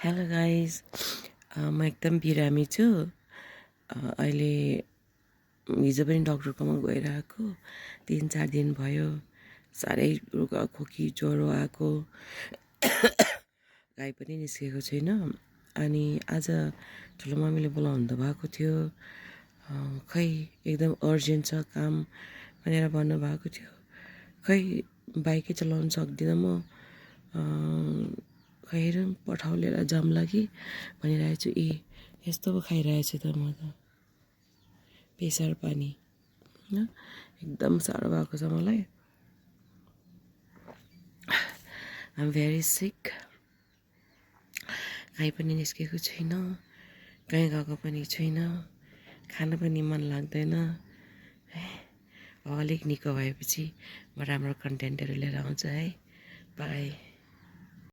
Hello guys, म एकदम बिरामी छु। अहिले हिजो पनि डक्टरकोमा गएर आएको 3-4 दिन भयो। साह्रै रुगा खोकी ज्वरो आएको, गाई पनि निस्केको छैन। अनि आज ठुलो मम्मीले बोलाउनु त भएको थियो, खै एकदम अर्जेन्ट छ काम भनेर भन्नुभएको थियो। खै बाइकै चलाउनु सक्दिनँ म, खै हेरौँ पठाउ लिएर जाम्ला कि भनिरहेको छु। यस्तो पो खाइरहेछु त म त, प्रेसर पानी होइन, एकदम साह्रो भएको छ मलाई। आइ एम भेरी सिक। कहीँ पनि निस्केको छुइनँ, कहीँ गएको पनि छुइनँ, खान पनि मन लाग्दैन। अलिक निको भएपछि म राम्रो कन्टेन्टहरू लिएर आउँछु है। बाई।